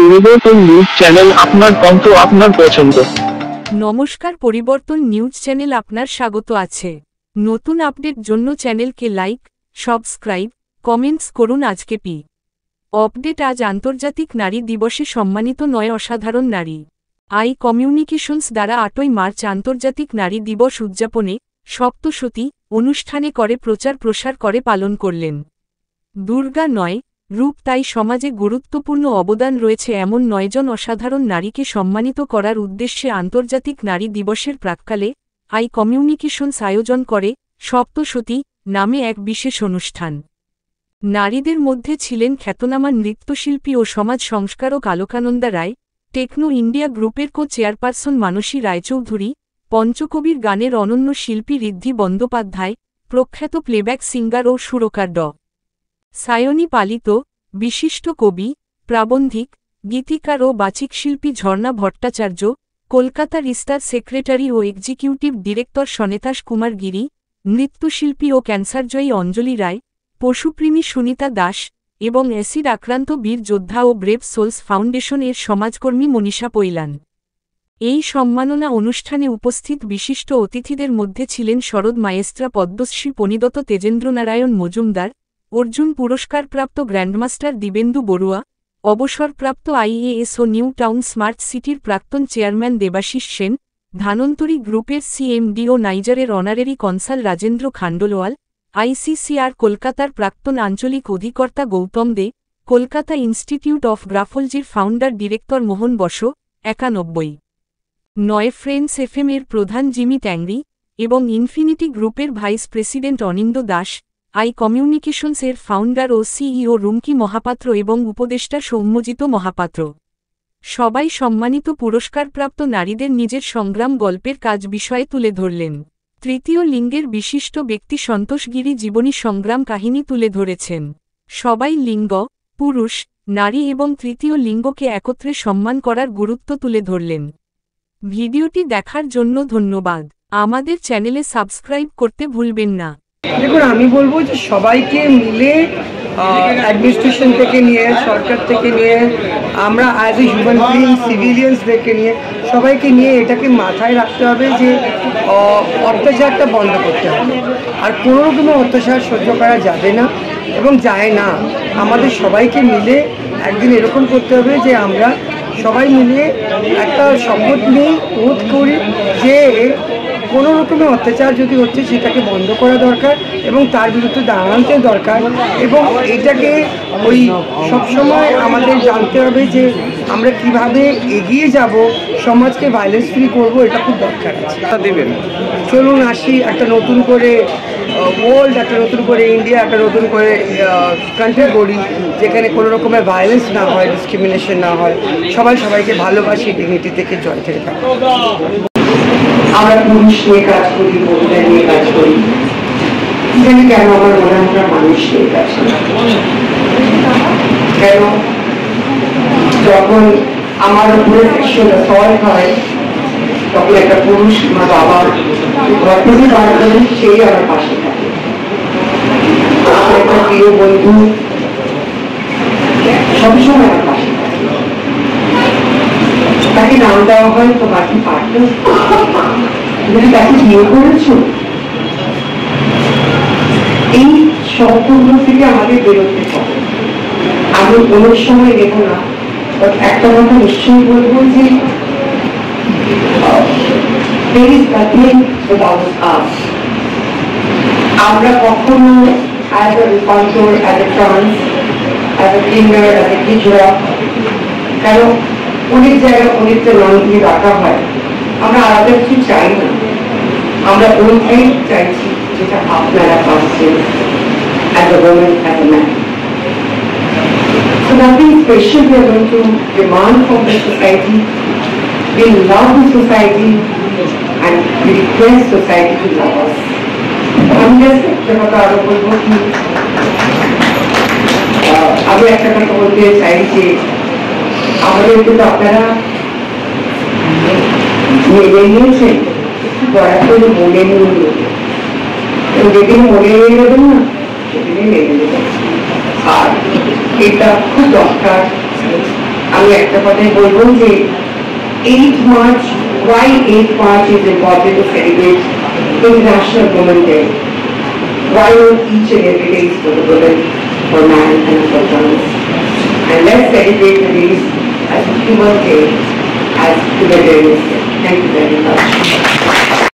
পরিবর্তন news channel, আপনার কণ্ঠ আপনার পছন্দ। নমস্কার, পরিবর্তন নিউজ চ্যানেল আপনার স্বাগত আছে। নতুন আপডেট জন্য চ্যানেলকে লাইক, সাবস্ক্রাইব, কমেন্টস করুন। আজকে আপডেট। আজ আন্তর্জাতিক নারী দিবসে সম্মানিত 9 অসাধারণ নারী। আই কমিউনিকেশনস দ্বারা 8ই মার্চ আন্তর্জাতিক নারী দিবস উদযাপনে সপ্তশতী অনুষ্ঠানে করে প্রচার প্রসার করে পালন করলেন। দুর্গা নয়, রূপ। তাই সমাজে গুরুত্বপূর্ণ অবদান রয়েছে এমন 9 জন অসাধারণ নারীকে সম্মানিত করার উদ্দেশ্যে আন্তর্জাতিক নারী দিবসের প্রাক্কালে আই কমিউনিকেশনস আয়োজন করে সপ্তশতী নামে এক বিশেষ অনুষ্ঠান। নারীদের মধ্যে ছিলেন খ্যাতনামা নৃত্যশিল্পী ও সমাজ সংস্কারক আলোকানন্দা রায়, টেকনো ইন্ডিয়া গ্রুপের চেয়ারপারসন মানসী রায়চৌধুরী, পঞ্চকবির গানের অনন্য শিল্পী ঋদ্ধি বন্দ্যোপাধ্যায়, প্রখ্যাত প্লেব্যাক সিঙ্গার ও সুরকার সায়নী পালিত, বিশিষ্ট কবি, প্রাবন্ধিক, গীতিকার ও বাচিক শিল্পী ঝর্ণা ভট্টাচার্য, কলকাতার ইস্টার সেক্রেটারি ও এক্সিকিউটিভ ডিরেক্টর সনেতাস কুমার গিরি, নৃত্যশিল্পী ও ক্যান্সারজয়ী অঞ্জলি রায়, পশুপ্রেমী সুনিতা দাস এবং অ্যাসিড আক্রান্ত বীর যোদ্ধা ও ব্রেভ সোলস ফাউন্ডেশন এর সমাজকর্মী মনীষা পৈলান। এই সম্মাননা অনুষ্ঠানে উপস্থিত বিশিষ্ট অতিথিদের মধ্যে ছিলেন শরদ মায়েস্ত্রা পদ্মশ্রী পণিদত তেজেন্দ্রনারায়ণ মজুমদার, অর্জুন পুরস্কারপ্রাপ্ত গ্র্যান্ডমাস্টার দিবেন্দু বড়ুয়া, অবসরপ্রাপ্ত আইএএস ও নিউ টাউন স্মার্ট সিটির প্রাক্তন চেয়ারম্যান দেবাশিস সেন, ধানন্তরী গ্রুপের সিএমডি ও নাইজারের honorary consul Rajendra Khandelwal, ICCR কলকাতার প্রাক্তন আঞ্চলিক অধিকর্তা গৌতম দে, কলকাতা ইনস্টিটিউট অফ গ্রাফোলজির founder director Mohan Basu, 91.9 friends FM এর প্রধান জিমি ট্যাংরি এবং ইনফিনিটি গ্রুপের vice president Aninda Das, I communications এর ফাউন্ডার ও সিইও রুমকি মহাপাত্র এবং উপদেষ্টা সৌম্যজিত মহাপাত্র। সবাই সম্মানিত পুরস্কারপ্রাপ্ত নারীদের নিজের সংগ্রাম গল্পের কাজ বিষয়ে তুলে ধরলেন। তৃতীয় লিঙ্গের বিশিষ্ট ব্যক্তি সন্তোষ গিরি জীবনী সংগ্রাম কাহিনী তুলে ধরেছেন। সবাই লিঙ্গ, পুরুষ, নারী এবং তৃতীয় লিঙ্গকে একত্রে সম্মান করার গুরুত্ব তুলে ধরলেন। ভিডিওটি দেখার জন্য ধন্যবাদ। আমাদের চ্যানেলে সাবস্ক্রাইব করতে ভুলবেন না। দেখুন, আমি বলবো যে সবাইকে মিলে অ্যাডমিনিস্ট্রেশন থেকে নিয়ে, সরকার থেকে নিয়ে, আমরা অ্যাজ এ হিউম্যান বিং, সিভিলিয়ানসদেরকে নিয়ে, সবাইকে নিয়ে এটাকে মাথায় রাখতে হবে যে অত্যাচারটা বন্ধ করতে হবে। আর কোনো রকমের অত্যাচার সহ্য করা যাবে না এবং যায় না। আমাদের সবাইকে মিলে একদিন এরকম করতে হবে যে আমরা সবাই মিলে একটা শপথ নিই, ওথ করি যে কোনো রকমের অত্যাচার যদি হচ্ছে সেটাকে বন্ধ করা দরকার এবং তার বিরুদ্ধে দাঁড়াতে দরকার। এবং এটাকে সবসময় আমাদের জানতে হবে যে আমরা কিভাবে এগিয়ে যাব, সমাজকে ভায়োলেন্স ফ্রি করবো, এটা খুব দরকার আছে। দেবেন, চলুন আসি একটা নতুন করে ওয়ার্ল্ড, একটা নতুন করে ইন্ডিয়া, একটা নতুন করে কান্ট্রি করি যেখানে কোনো রকমের ভায়োলেন্স না হয়, ডিসক্রিমিনেশন না হয়, সবাই সবাইকে ভালোবাসি, ডিগনিটি থেকে জয় থেকে থাকে। আমরা পুরুষ নিয়ে কাজ করি, মহিলা নিয়ে কাজ করি, এখানে কেন আমার মনে হয় আমরা মানুষ নিয়ে কাজ করি। কেন যখন আমার উপরে সেক্সুয়াল অ্যাসল্ট হয় তখন একটা পুরুষ, আমার বাবা, ঘর থেকে বার করেন, সেই আমার পাশে থাকে। আমার একটা প্রিয় বন্ধু সবসময় আমার পাশে থাকে। তাকে নাম দেওয়া হয় তো বাকি পার্টনার, তুমি তাকে বিয়ে করেছো। এই শব্দগুলো থেকে আমাদের বেরোতে হবে। আমি কোনো সময় নেব না, একটা কথা নিশ্চয়ই বলবো যে there is nothing without us. আমরা কখনো as a রূপান্তর, as a trans, as a finger, as a হিজড়া, কারণ অনেক জায়গায় অনেকটা নাম দিয়ে রাখা হয়। আমরা আলাদা কিছু চাই না, আমরা ওইটাই চাইছি যেটা আপনারা পাচ্ছেন as a woman, as a man. So nothing special we are going to demand from the society. We love the society and we request society to love us. আমি একটা কথা আরো বলবো কি, আমি একটা কথা বলতে চাই যে আমাদেরকে তো আপনারা মেনে নিয়েছেন, দয়া করে মনে নিয়ে নেবেন, যেদিন মনে নিয়ে নেবেন না সেদিনই মেনে নেবেন। আর এটা খুব দরকার। আমি একটা কথাই বলবো যে 8th March, why 8th March is important to celebrate International Women's Day. Why not each and every day is for the women, for man and for trans? And let's celebrate the days as a human day, as humanitarian day. Thank you very much.